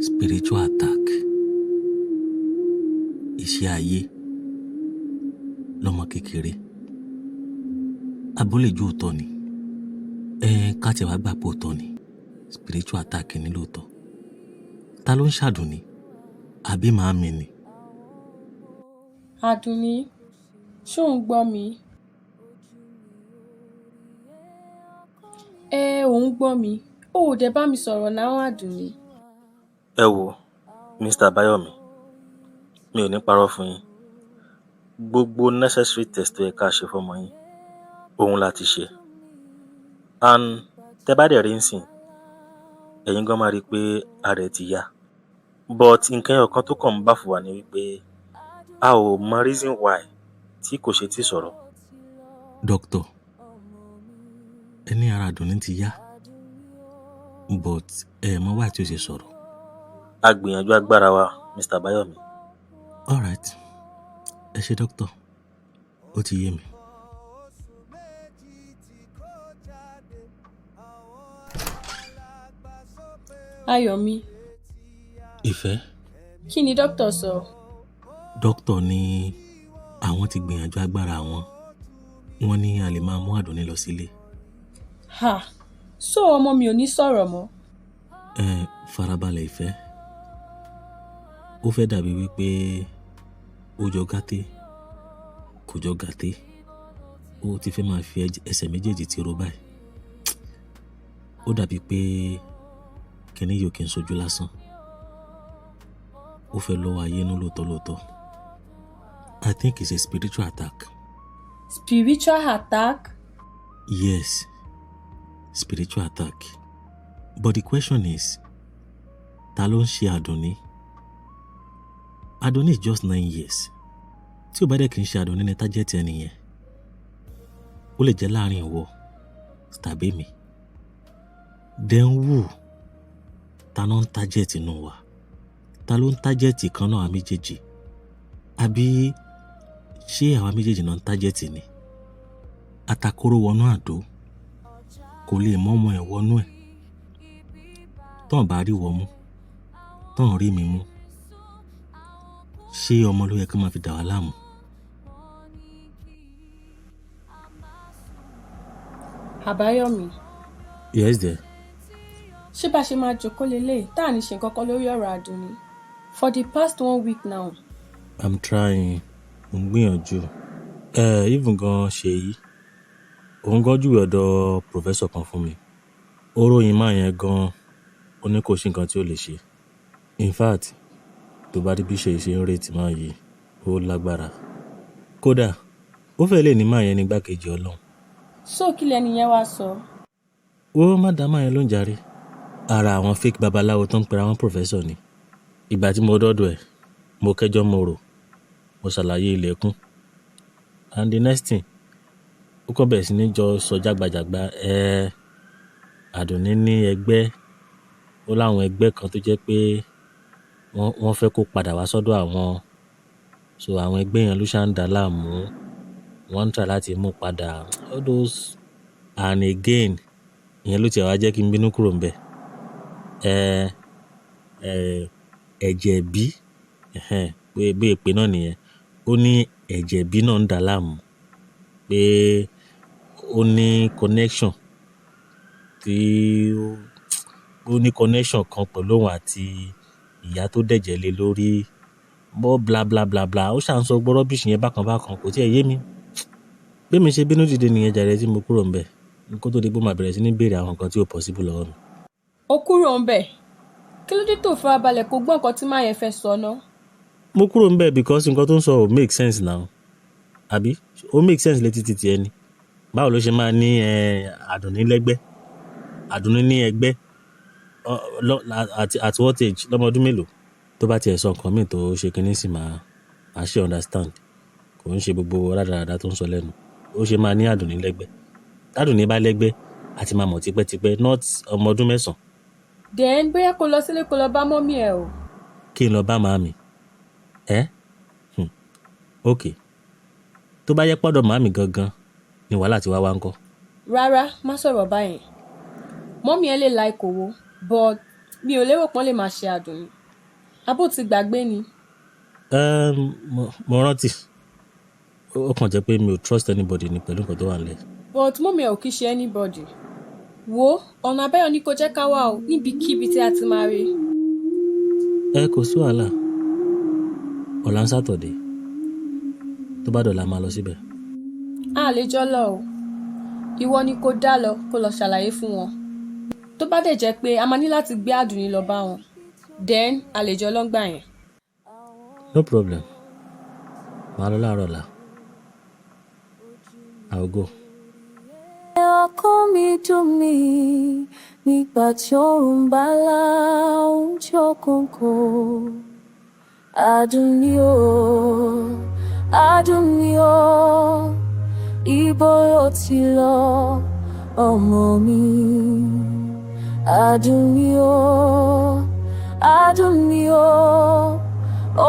Spiritual attack. Iṣẹ́ ayé lọ́mọ kékeré. Abólèjú òótọ́ ni. Ká tiẹ̀ wá gbà pé òótọ́ ni. Spiritual attack ni lóòótọ́. Ta ló ń ṣàdùnní? Àbí màámi ni? Àdùnní, ṣó ń gbọ́ mi? Òun gbọ́ mi. Ó ò dẹ̀ bá mi sọ̀rọ̀ náà, Àdùnní. Ẹ wo Mr. Bayomi, mi ò ní parọ́ fún yín. Gbogbo necessary test tó yẹ ká ṣe fọ́mọ yín, òun láti ṣe. And tẹ́ bá dẹ̀ rí nsìn, ẹ̀yin gan máa rí i pé ara ẹ̀ ti yá. But nǹkan ẹyọ kan tó kàn ń bá fún wa ni wípé a ò mọ reason why tí kò ṣe tí sọ̀rọ̀. Doctor, ẹni ara Àdùnní ti yá, but mọ why tí ó ṣe sọ̀rọ̀. A gbìyànjú agbára wa, Mr. Bayomi. All right, ẹ ṣé doctor, ó ti yé mi. Ayọ̀mí, Ìfẹ́, kí ni dókítà sọ? doctor ní àwọn ti gbìyànjú agbára wọn. Wọ́n ní a lè máa mú Àdùnní lọ sílé. So ọmọ mi ò ní sọ̀rọ̀ mọ́? Farabalẹ̀ Ìfẹ́. Ó fẹ́ dàbí wípé ó jọ gàté, kò jọ gàté. Ó ti fẹ́ máa fi ẹsẹ̀ méjèèjì tiro báyìí. Ó dàbí pé kíní yóò kí n sojú lásán. Ó fẹ́ lọ́wọ́ ayé inú lóòótọ́. I think it's a spiritual attack. Spiritual attack? Yes, spiritual attack. But the question is, ta ló ń ṣe Àdùnní? Àdùnní is just 9 years. Tí ó bá dẹ̀ kí n ṣe Àdùnní ní tájẹ́tì ẹni yẹn, ó lè jẹ́ láàrin ìwọ tàbí mi. Then who? Ta ló ń tájẹ́tì inú wa? Ta ló ń tájẹ́tì kan náà àwa méjèèjì? Àbí ṣé àwa méjèèjì náà ń tájẹ́tì ni? Atakóró wọnú àdó, kò lè mọ́ ọmọ ẹ̀ wọnú ẹ̀. Tọ́n bá rí wọ mú, tọ́n rí mi mú, ṣé ọmọ ló yẹ kí wọ́n máa fi dà wá láàmú? Àbáyọ̀mí. Yes dear. Ṣé bá ṣe máa jókòó lélẹ̀ tá à ní ṣe nǹkan kan lórí ọ̀rọ̀ Àdùnní? For the past 1 week now. I'm trying. Mo ń gbìyànjú. Even gan Ṣèyí, òun gan júwe ọ̀dọ̀ professor kan fún mi. Ó ròyìn máa yẹn gan, ó ní kò sí nǹkan tí ó lè ṣe. In fact, tó bá rí bí Ṣèyí ṣe ń rètí máa yìí, ó lágbára. Kódà, ó fẹ́ lè ní máa yẹn ní igbákejì Ọlọ́run. So kí lẹni yẹn wá sọ? Ó má dá máa yẹn ló ń jàre. Ara àwọn fake babaláwo tó ń pera wọn professor ni. Ìgbà tí mo dọ́dọ̀ ẹ̀, mo kẹ́jọ́ mo rò, mo ṣàlàyé ilẹ̀kùn. And the next thing, ó kọ́ bẹ̀rẹ̀ sí ní jọ sọ jágbajàgba. Àdùnní ní ẹgbẹ́, ó láwọn ẹgbẹ́ kan tó jẹ́ pé wọ́n fẹ́ kó padà wá sọ́dọ̀ àwọn. So àwọn ẹgbẹ́ yẹn ló ṣá ń dà láàmú. Wọ́n ń try láti mú padà. All those and again, ìyẹn ló tiẹ̀ wá jẹ́ kí n bínú kúrò ńbẹ̀. Ẹ̀jẹ̀ bí, pé bí èpè náà nìyẹn. Ó ní ẹ̀jẹ̀ bí náà ń dà láàmú. Pé ó ní connection ó ní connection kan pẹ̀lú òun àti ìyá tó dẹ̀jẹ̀ lé lórí. Bọ́ bla bla bla bla. Ó ṣà ń sọ gbọ́ rubbish yẹn bákan kò tiẹ̀ yé mi. Bí mi ṣe bínú dìde nìyẹn jàre tí mo kúrò ńbẹ̀. Kó tó di pé màá bẹ̀rẹ̀ sí ní béèrè àwọn nǹkan tí ò possible lọ́wọ́ mi. Ó kúrò ńbẹ̀? Kí ló dé tó farabalẹ̀ kó gbọ́ nǹkan tí máa yẹn fẹ́ sọ náà? Mo kúrò ńbẹ̀ because nǹkan tó ń sọ ò make sense now. Àbí? Ó make sense létí títí ẹni. Báwo ló ṣe máa ní Àdùnní lẹ́gbẹ́? Àdùnní ní ẹgbẹ́ at what age? Lọ́mọ ọdún mélòó? Tó bá tiẹ̀ sọ nǹkan míì tó ṣe kinní sí máa ṣe understand. Kò ń ṣe gbogbo rádaràda tó ń sọ lẹ́nu. Ó ṣe máa ní Àdùnní lẹ́gbẹ́. Àdùnní bá lẹ́gbẹ́ àti máa mọ̀ tipẹ́tipẹ́, not ọmọ ọdún 9. Then bóyá kó lọ sílé kó lọ bá mọ́mí ẹ̀ o. Kí n lọ bá màámi? Okay. Tó bá yẹ pọ́dọ̀ màámi gangan ni wàhálà ti wá ń kọ́. Rárá, má sọ̀rọ̀ báyẹn. Mọ́mí ẹ lè la ìkòwò, but mi ò lérò pọ́n lè máa ṣe Àdùnní. Abó ti gbàgbé ni. Mo rántí. Ó kàn jẹ́ pé mi ò trust anybody ní pẹ̀lú nǹkan tó wà nílẹ̀. But mọ́mí ẹ̀ ò kí ṣe anybody. Wo ọ̀nà àbáyọ ní kò jẹ́ ká wà o níbikíbi tí a ti máa rí. Kò sí wàhálà. Ọ̀la ń Saturday. Tó bá dọ̀la máa lọ síbẹ̀. A lè jọ lọ o. Ìwọ ni kò dá lọ kó lọ ṣàlàyé fún wọn. Tó bá dẹ̀ jẹ́ pé a máa ní láti gbé Àdùnní lọ bá wọn. Then a lè jọ lọ́gbà yẹn. No problem. Màá lọ láàárọ̀ ọ̀la. I'll go. Ọkàn mi dùn mí nígbà tí òòrùn bá là ń ṣókùnkùn. Àdùnní o, Àdùnní o, ibo lo ti lọ ọmọ mi. Àdùnní o, Àdùnní o,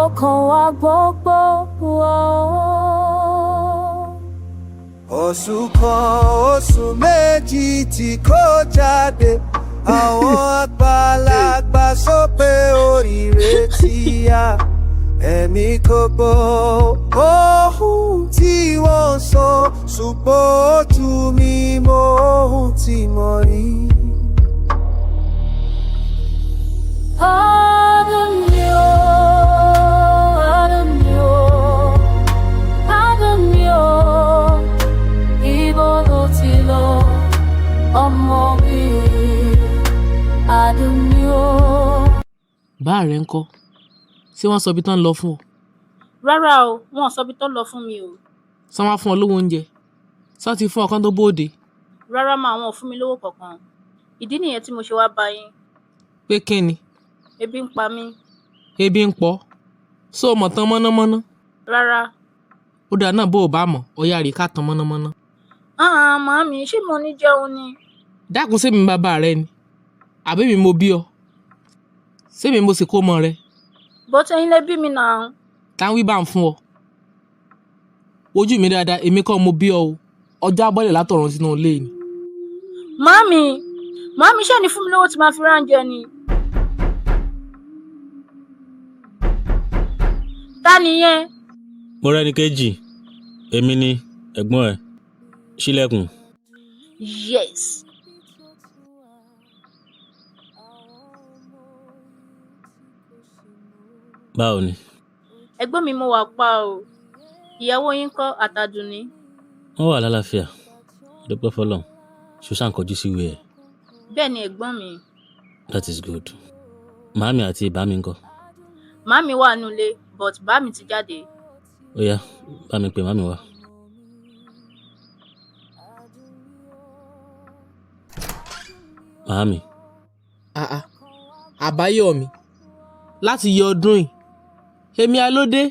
ọkàn wa gbọ́gbọ́ wá o. Oṣù kan oṣù méjì tí kò jáde, àwọn àgbàlagbà sọ pé oríire ti yá. Ẹ̀mí kò gbọ́ ohun tí wọ́n sọ, ṣùgbọ́n ojú mi mọ ohun tí mo rí. Àdùnní o, Àdùnní o, Àdùnní o, ibo lo ti lọ ọmọ mi. Àdùnní o. Bá rẹ̀ ń kọ́, ṣé wọ́n sọ ibi tán ń lọ fún ọ? Rárá o, wọn ò sọ ibi tó lọ fún mi o. Ṣé wọ́n á fún ọ lówó oúnjẹ? Ṣé wọ́n ti fún ọkàn tó bóde? Rárá mà, wọn ò fún mi lówó kankan. Ìdí nìyẹn tí mo ṣe wá bá yín. Pé kí ni? Ebi ń pa mí. Ebi ń pọ̀? Ṣé o mọ̀ tán mọ́nàmọ́ná? Rárá. Ó dáa náà bó o bá mọ̀, ọ̀yá rè ká tán mọ́nàmọ́ná. Màámi, ṣé mo ní jẹun ni? Dákun ṣé mi bàbá rẹ ni? Àbí mi mo bí ọ? Ṣé mi mo sì kó mọ rẹ? Bó tẹ́yìn lé bí mi náà. Táwọn wí bá ń fún ọ. Ojú mi dáadáa, èmi kọ́ mo bí ọ o. Ọjà bọ́lẹ̀ látọ̀run sínú ilé ni. Màámi ṣé ní fún mi lówó tí máa fi ránjẹ ni? Ta nìyẹn? Mo rẹ́ni kejì. Èmi ni ẹ̀gbọ́n ẹ̀. Ṣílẹ̀kùn. Yes. Báwo ni? Ẹ̀gbọ́n mi mo wà pa o. Ìyàwó yín kọ́ àtàdùnní. Wọ́n wà lálàáfíà. Dúpẹ́ fọlọ́run. Ṣùṣàn kọjú sí ìwé ẹ̀. Bẹ́ẹ̀ ni ẹ̀gbọ́n mi. That is good. Màámi àti bàámi ńkọ́? Màámi wà nulẹ̀, but bàámi ti jáde. Ó yá, bá mi pè màámi wá. Màámi. Àbáyọ̀mí, láti yọ ọdún yìí, èmi alódé,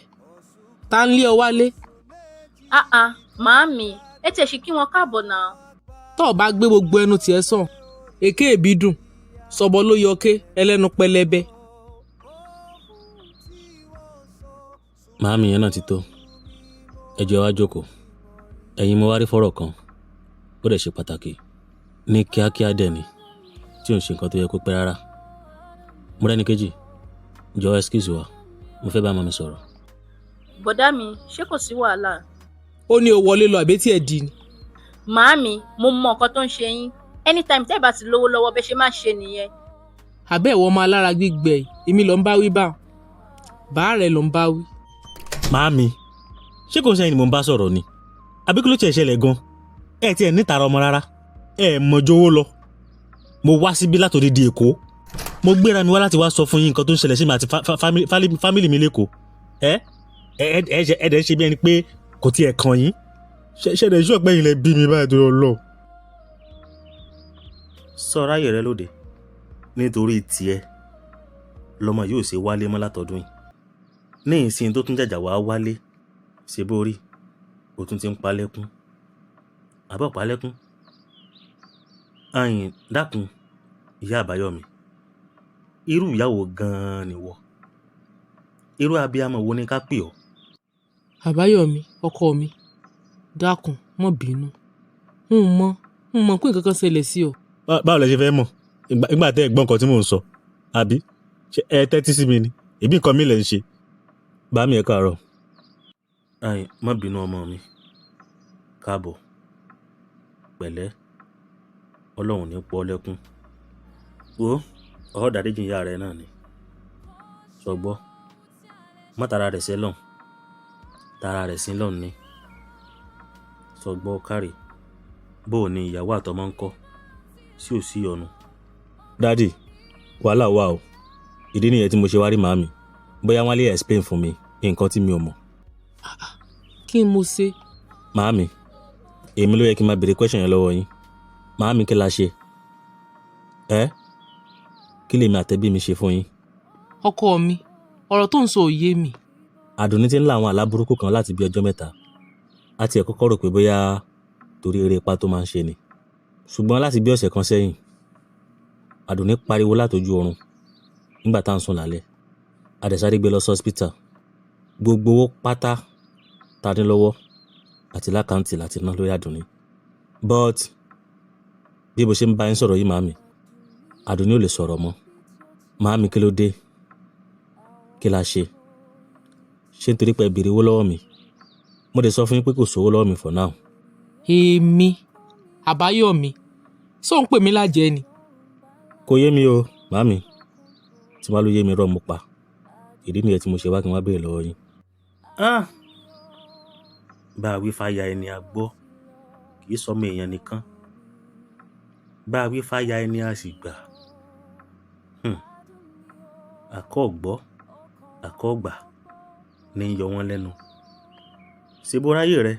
ta ń lé ọ wálé? Màámi, ẹ tiẹ̀ ṣì kí wọn káàbọ̀ náà. Tó o bá gbé gbogbo ẹnu tiẹ̀ sàn, èké èbí dùn, sọ̀bọ ló yọké ẹlẹ́nu pẹlẹbẹ. Màámi yẹn náà ti tó. Ẹ jọ̀ọ́ wá jókòó. Ẹ̀yin mo wá rí fọ́rọ̀ kan. Ó dẹ̀ ṣe pàtàkì. Ní kíákíá dẹ̀ ni. Tí ò ń ṣe nǹkan tó yẹ kó pẹ́ rárá. Mo rẹ́ni kejì. Jọ̀ọ́ excuse wa. Mo fẹ́ bá màmí sọ̀rọ̀. Bọ̀dá mi, ṣé kò sí wàhálà? Ó ní o wọlé lọ àbí tí ẹ di ni. Màámi, mo mọ nǹkan tó ń ṣe yín. Anytime tẹ́ ẹ bá ti lówó lọ́wọ́ bẹ́ẹ̀ ṣe máa ṣe nìyẹn. Àbẹ́ ìwọ ọmọ alára gbígbẹ yìí, èmi ló ń bá wí bá wọn. Bàá rẹ̀ ló ń bá wí. Màámi, ṣé kò ń sẹ́yìn ni mo ń bá sọ̀rọ̀ ni? Àbí kí ló tiẹ̀ ṣẹlẹ̀ gan? Ẹ tiẹ̀ níta ọmọ rárá. Ẹ mọ̀jọ owó lọ. Mo wá síbí látòdì di Èkó. Mo gbéra mi wá láti wá sọ fún yín nǹkan tó ń ṣẹlẹ̀ sí mi àti fámìlì mi lẹ́kọ̀ọ́. Ẹ̀ẹ́dẹ̀ ṣe bí ẹni pé kò tiẹ̀ kàn yín. Ṣẹ̀dẹ̀ iṣu ọ̀pẹ́ yìí lẹ bí mi báyìí tó lọ. Sọ̀rọ̀ ayé rẹ lóde. Nítorí tiẹ̀ lọmọ yóò ṣe wálé mọ́ látọdún yìí. Ní ìsìn tó tún jàjà wá wálé ṣe bórí ó tún ti ń palẹ́kún. Àbọ̀ palẹ́kún. Àyìn dákun ìyá Àbáyọ̀mí. Irú ìyàwó gan-an ni wọ́. Irú abiyamọ wo ni ká pè ọ́? Àbáyọ̀mí, ọkọ mi, dákun, mọ́ bínú. N mọ̀ pé nǹkan kan ṣẹlẹ̀ sí ọ. Báwo lẹ ṣe fẹ́ mọ̀? ìgbà tẹ́ ẹ gbọ́ nǹkan tí mò ń sọ àbí ṣé ẹ tẹ́tí sí mi ni èbí nǹkan mi lẹ̀ ń ṣe. Bá mi ẹ káàárọ̀. Má bínú ọmọ mi, káàbọ̀, pẹ̀lẹ́, ọlọ́run ní pọ́ lẹ́kún. Wo ọ̀ dáríjì ìyá rẹ náà ni sọgbọ́, má tara rẹ̀ sẹ́lọ̀n, tara rẹ̀ sí lọ́n ni sọgbọ́ káre. Bó o ní ìyàwó àtọmọ ń kọ́ sí ò sí ọ̀nù. Dádì, wàhálà wà o, ìdí nìyẹn tí mo ṣe wá rí màámi, bóyá wọ́n lè explain fún mi nǹkan tí mi ò mọ̀. kí n mo ṣe. Màámi, èmi ló yẹ kí n máa béèrè question yẹn lọ́wọ́ yín. Màámi, kí la ṣe? Kí lèmi àtẹ̀bí mi ṣe fún yín? ọkọ mi, ọ̀rọ̀ tó ń sọ ò yé mi. Àdùnní ti ń lá àwọn àlá burúkú kan láti bí ọjọ́ mẹ́ta. A tiẹ̀ kọ́kọ́ rò pé bóyá torí eré ipá tó máa ń ṣe ni. Ṣùgbọ́n láti bí ọ̀sẹ̀ kan sẹ́yìn, Àdùnní pariwo látojú oorun nígbà tá à ń sùn lálẹ́. A dẹ̀ sáré gbé lọ sí hospital. Gbogbo owó pátá ta ní lọ́wọ́ àti lákàntì láti ná lórí Àdùnní. But bí mo ṣe ń bá yín sọ̀rọ̀ yìí màámi, Àdùnní ò lè sọ̀rọ̀ mọ́. Màámi, kí ló dé? Kí la ṣe? Ṣé nítorí pé ẹ béèrè owó lọ́wọ́ mi? Mo dẹ̀ sọ fún yín pé kò sówó lọ́wọ́ mi for now. èmi Àbáyọ̀mí sọ ń pè mí lájẹ́ ni. Kò yé mi o màámi, tí wàá ló yé mi rọ́ mo pa. Ìdí nìyẹn tí mo ṣe wá kí n wá béèrè lọ́wọ́ yín. Bá a wí fáya ẹni a gbọ́, kì í sọmọ èèyàn nìkan. Bá a wí fáya ẹni a sì gbà. Àkọ́ọ̀gbọ́ àkọ́ọ̀gbà ní yọ wọ́n lẹ́nu. Ṣé bó ráyè rẹ,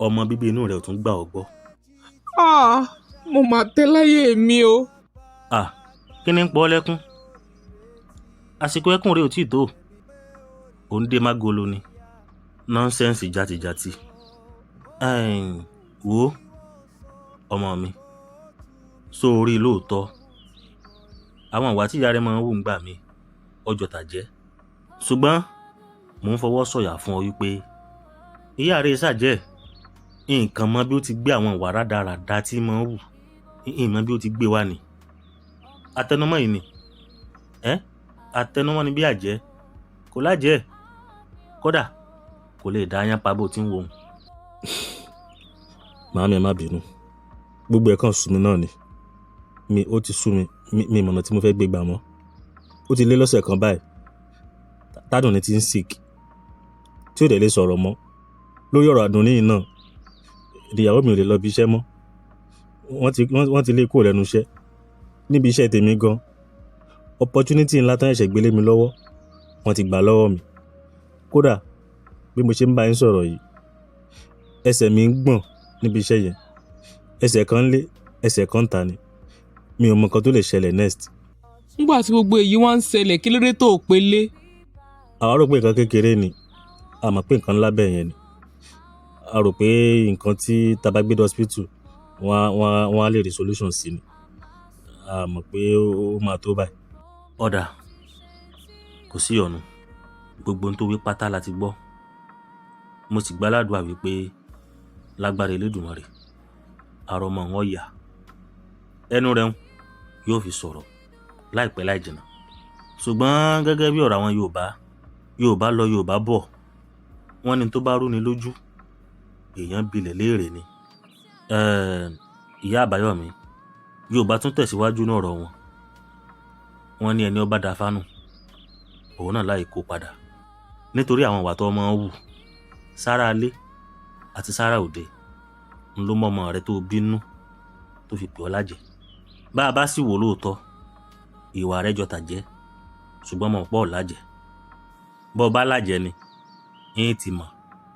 ọmọ bíbí inú rẹ ò tún gbà ọ́ gbọ́. mo mà tẹ́ láyé mi o. Kí ni ń pọ́ lẹ́kún? Àsìkò ẹkún rẹ ò tí ì tó. Ò ń dé mágolo ni. Nọ́nsẹ́ǹsì játijàti. Wo ọmọ mi, sórí lóòótọ́ àwọn ìwà tí ìyá rẹ máa ń wù ń gbà mí ọjọ́ tàjẹ́. Ṣùgbọ́n mò ń fọwọ́ sọ̀yà fún ọ wípé ìyá rẹ ṣàjẹ́ nǹkan mọ bí ó ti gbé àwọn ìwà rádaràda tí máa ń wù, ìmọ̀ bí ó ti gbé wá ni. Atẹnumọ́ yìí ni atẹnumọ́ ni bí àjẹ́ kò lájẹ́, kódà kò lè dá yán pa bó ti ń wò ó. Màámi, ẹ má bínú, gbogbo ẹ̀ kàn sú mi náà ni. Ó ti sú mi, mi mọ̀nà tí mo fẹ́ gbé gbà mọ́. Ó ti lé lọ́sẹ̀ kan báyìí tádùnní ti ń sick tí ò dẹ̀ lè sọ̀rọ̀ mọ́. Lórí ọ̀rọ̀ Àdùnní yìí náà, ìyàwó mi ò lè lọ bí iṣẹ́ mọ́. Wọ́n ti lé kúrò lẹ́nu iṣẹ́. Níbi iṣẹ́ tèmi gan, opportunity ńlá tán ẹ̀ṣẹ̀ gbélé mi lọ́wọ́, wọ́n ti gbà lọ́wọ́ mi. Kódà bí mo ṣe ń bá yín sọ̀rọ̀ yìí, ẹsẹ̀ mi ń gbọ̀n níbi iṣẹ́ yẹn. Ẹsẹ̀ kan lé, ẹsẹ̀ kan ta ni. Mi ò mọ nǹkan tó lè ṣẹlẹ̀ next. nígbà tí gbogbo èyí wá ń ṣẹlẹ̀, kí ló dé tó o pé lé. Àwa rò pé nǹkan kékeré ni, a mọ̀ pé nǹkan ńlá bẹ́ẹ̀ yẹn ni. A rò pé nǹkan tí tá bá gbé dé hospital wọ́n á lè rí solution sí ni. A mọ̀ pé ó máa tó báyìí. Ọ̀dà kò sí ọ̀nù, gbogbo ohun tó wí pátá la ti gbọ́. Mo sì gbàládùá wípé lágbára Elédùmarè àrọ̀mọ̀ wọn yà, ẹnu rẹ̀ yóò fi sọ̀rọ̀ láìpẹ́ láì jìnnà. Ṣùgbọ́n gẹ́gẹ́ bí ọ̀rọ̀ àwọn Yorùbá lọ Yorùbá bọ̀, wọ́n ní tó bá rú ni lójú èèyàn bilẹ̀ léèrè ni. Ìyá Àbáyọ̀mí, Yorùbá tún tẹ̀síwájú náà ọ̀rọ̀ wọn. Wọ́n ní ẹni ọba dáfánù òun náà láì kó padà, nítorí àwọn ìwà tó ọmọ wù sára alé àti sára òde ń ló mọ́ ọmọ rẹ tó bínú tó fi pè ọ́ lájẹ́. Bá a bá sì wò lóòótọ́, ìwà rẹ jọ tàjẹ́, ṣùgbọ́n mọ̀ pọ̀ lájẹ́. Bọ́ ọ bá lájẹ́ ni yín ti mọ̀,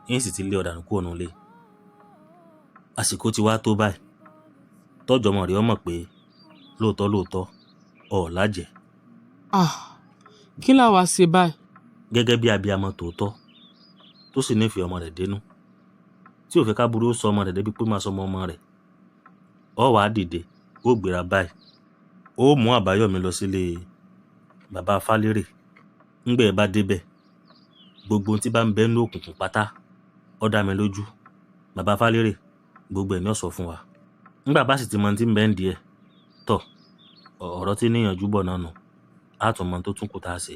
yín sì ti lé ọ̀dànù kúrò nílé. Àsìkò ti wá tó báyìí tọ́jọ́ ọmọ rẹ ọmọ pé lóòótọ́ ọ̀ lájẹ́. kí làwa ṣe báyìí. Gẹ́gẹ́ bí abiyamọ tòótọ́ tó sì nífẹ̀ẹ́ ọmọ rẹ̀ dénú, tí ò fẹ́ ká burú sọ ọmọ rẹ̀ débi pé máa sọ ọmọ rẹ̀, ọ wàá dìde ó gbéra báyìí, ó mú Àbáyọ̀mí lọ sílé bàbá Fálérè. ńgbẹ́ ẹ bá débẹ̀, gbogbo ohun tí bá ń bẹ ní òkùnkùn pátá ó dá mi lójú bàbá Fálérè gbogbo ẹ̀ ní ó sọ fún wa. ńgbà bá sì ti mọ tí ń bẹ ń di ẹ̀ tọ̀, ọ̀rọ̀ tí níyànjú bọ̀ náà nù á tún mọ tó tún kù tá a ṣe.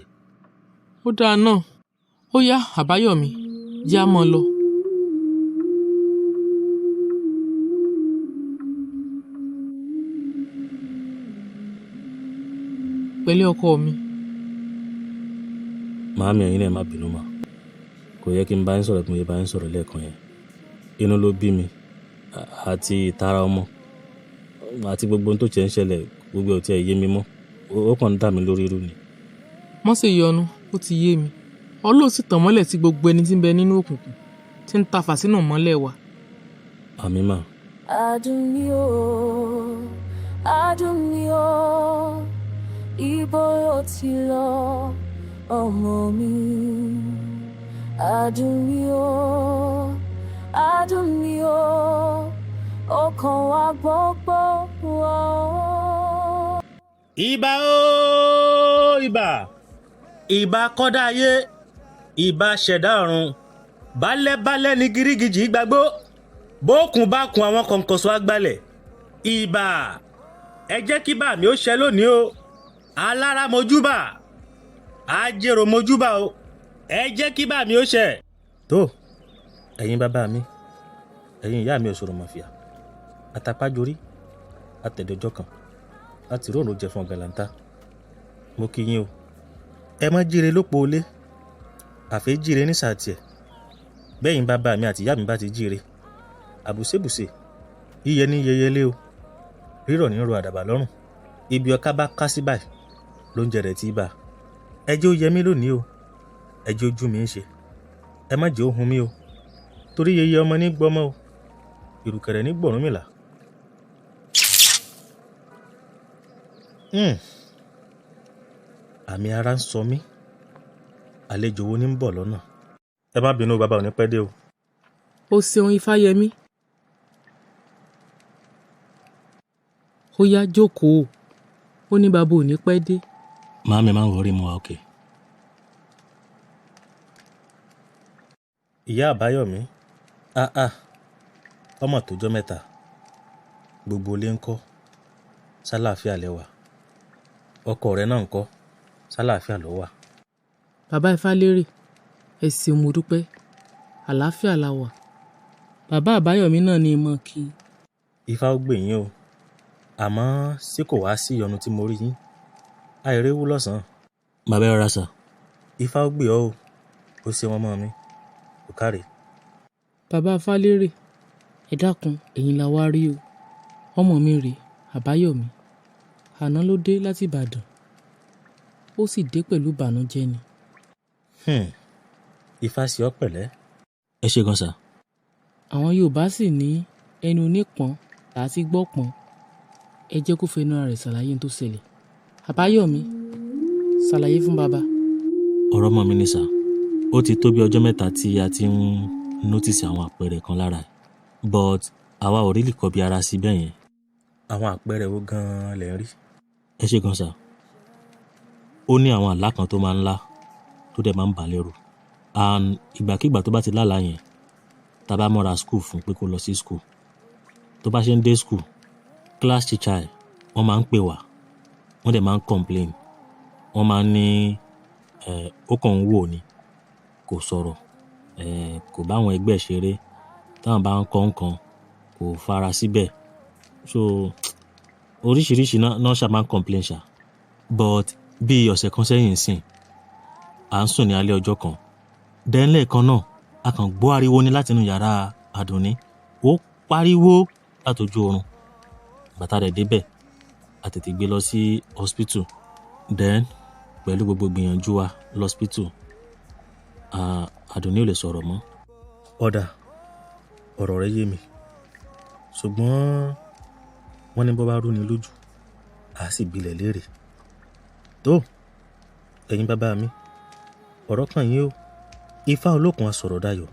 ó dáa náà ó yá àbáyọ̀mí jẹ́ á mọ́ lọ. pẹ̀lẹ́ ọkọ mi. màámi ẹ̀yin náà má bínú mà, kò yẹ kí n bá yín sọ̀rọ̀ bí mo yẹ bá yín sọ̀rọ̀ lẹ́ẹ̀kan yẹn. inú ló bí mi àti ìtara ọmọ àti gbogbo ohun tó tiẹ̀ ń ṣẹlẹ̀ gbogbo ò tiẹ̀ yé mi mọ́, ó kàn ń dà mí lórí irú ni. mọ́ sì yọnu ó ti yé mi ọlọ́run sì tàn mọ́lẹ̀ sí gbogbo ẹni tí ń bẹ nínú òkùnkùn tí ń ta fàsínà mọ́lẹ̀ wa. àmì mà. Adùn ni o, adùn ni o, ibo ló ti lọ ọmọ mi. Adùn ni o, adùn ni o, ọkàn wa gbogbo wa. ìbà o ìbà kọ́dá ayé, ìbà ṣẹ̀dá ọ̀run, bálẹ́bálẹ́ ni gírígìjì gbàgbó, bókun bá kun àwọn kọ̀ǹkọ̀ṣọ́ àgbàlẹ̀. ìbà ẹ jẹ́ kí bá mi ó ṣẹ lónìí o, alára mojúbà, ajérò mojúbà o, ẹ jẹ́ kí bá mi ó ṣẹ. tó ẹ̀yin bàbá mi, ẹ̀yin ìyá mi òṣòro màfíà, àtàpájorí àtẹ̀dọ̀jọ́ kan láti róòrò jẹ fún ọ̀gàlàntà, mo kí yín o. ẹ má jíire lópo olé, àfẹ́ jíire ní sàtìẹ̀. bẹ́yìn bàbá mi àti ìyá mi bá ti jíire, àbùsébùsè yíyẹ ní yẹyẹlé o, rírọ̀ ní ro àdàbà lọ́rùn. ibi ọká bá ká sí báyìí lóúnjẹ rẹ̀ tí bá. ẹ jẹ́ ó yẹ mí lónìí o, ẹ jẹ́ ojú mi ń ṣe, ẹ má jẹ́ ó hun mí o, torí yẹyẹ ọmọ ní gbọ́mọ o, ìrùkẹ̀rẹ̀ ní gbọ̀rúnmìlà. àmì ara ń sọ mí, àlejò wo ní ń bọ̀ lọ́nà. ẹ má bínú bàbá ò ní pẹ́ dé o. ó ṣeun Ifáyẹmí. ó yá jókòó ó ní bàbá ò ní pẹ́ dé. màámi máa ń wọrí mu wa òkè. ìyá àbáyọ̀mí, ọmọ tójọ́ mẹ́ta, gbogbo ilé ń kọ́, sálàáfíà lẹ́wà, ọkọ rẹ náà ń kọ́, sálàáfíà ló wà. bàbá Ifálérè ẹ ṣeun mo dúpẹ́, àlàáfíà la wà. bàbá àbáyọ̀mí náà ni mo kí. ifá ó gbè yín o, àmọ́ ṣé kò wá sí ìyọnu tí mo rí yín, àìréwú lọ́sàn-án. bàbá ẹ rọra sà. ifá ó gbè ọ́ o, ó ṣe wọn mọ́ mi, kò káre. bàbá Ifálérè ẹ dákun ẹ̀yin la wá rí o, ọmọ mi rèé àbáyọ̀mí, àná ló dé láti Ìbàdàn, ó sì dé pẹ̀lú ìbànújẹ́ ni. ifá sí ọ pẹ̀lẹ́. ẹ ṣe gan sà. àwọn Yorùbá sì ní ẹnu onípọ̀n láti gbọ́ pọ̀n, ẹ jẹ́ kó fẹnu ara rẹ̀ ṣàlàyé ohun tó ṣẹlẹ̀. àbáyọ̀mí ṣàlàyé fún bàbá. ọ̀rọ̀ ọmọ mi ni sà, ó ti tó bí ọjọ́ mẹ́ta tí a ti ń nọ́tìsì àwọn àpẹẹrẹ kan lára ẹ̀, but àwa ò rí lè kọ́ bí ara sí bẹ́ẹ̀ yẹn. àwọn àpẹẹrẹ wo gan-an lẹ̀ ń rí. ẹ ṣe gan sà. ó ní àwọn àlá kan tó máa ń lá tó dẹ̀ máa ń bà lẹ́rù, and ìgbàkigbà tó bá ti lálàá yẹn, tá a bá mọ́ra school fún pé kó lọ sí school, tó bá ṣe ń dé school, class teacher ẹ̀ wọ́n máa ń pè wá, wọ́n dẹ̀ máa ń complain, wọ́n máa ń ní ó kàn ń wò ni, kò sọ̀rọ̀, kò bá àwọn ẹgbẹ́ ṣeré, táwọn bá ń kọ́ nǹkan kò fara síbẹ̀, so oríṣiríṣi náà ṣá máa ń complain ṣá. but bí ọ̀sẹ̀ kan sẹ́yìn sìn, à ń sùn ní alẹ́ ọjọ́ kan, then lẹ́ẹ̀kan náà a kàn gbọ́ ariwo ní látinú yàrá Àdùnní, ó pariwo látọjú oorun. bàtà rẹ̀ débẹ̀, a tètè gbé lọ sí hospital, then pẹ̀lú gbogbo gbìyànjú wa lọ́spítù, Àdùnní ò lè sọ̀rọ̀ mọ́. ọ̀dà ọ̀rọ̀ rẹ̀ yé mi, ṣùgbọ́n wọ́n ní bó bá rú ni lójú à sì gbilẹ̀ léèrè. tó ẹ̀yin bàbá mi, ọ̀rọ̀ kan yín o, ifá olókun asọ̀rọ̀ dayọ̀,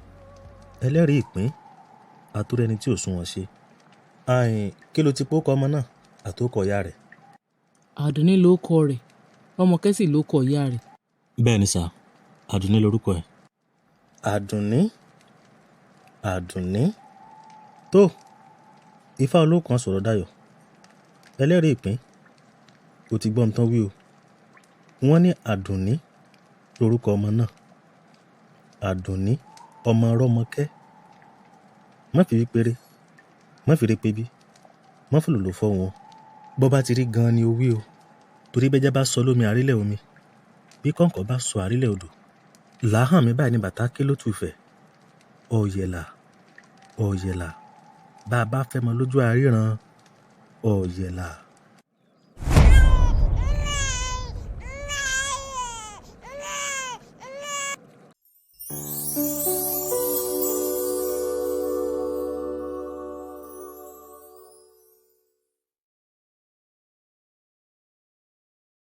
ẹlẹ́rìí ìpín, àtúrẹ́ni tí ò sunwọ̀n ṣe. kí ló ti pókọ ọmọ náà àtòkọ ìyá rẹ̀? Àdùnní ló kọ rẹ̀, ọmọ kẹ́sì ló kọ ìyá rẹ̀. bẹ́ẹ̀ ni sà, Àdùnní lorúkọ ẹ̀. Àdùnní tó ifá olókun asọ̀rọ̀ dayọ̀, ẹlẹ́rìí ìpín, o ti gbọ́ nǹkan wí o. Wọ́n ní Àdùnní lórúkọ ọmọ náà. Àdùnní ọmọ Rọ́mọkẹ́. Má fi wí péré, má fi rí pébí, má fi lòlò fọ́ wọn. Bọ́ bá ti rí gan-an ni o wí o. Torí bẹ́já bá sọ lómi àrílẹ̀ omi, bí kọ̀ǹkọ̀ bá sọ àrílẹ̀ odò. Làáhàn mi báyìí ní bàtà ké ló tùfẹ̀. Ọ̀yẹ̀là, ọ̀yẹ̀là, bá a bá fẹ́ mọ lójú àríran, ọ̀yẹ̀là.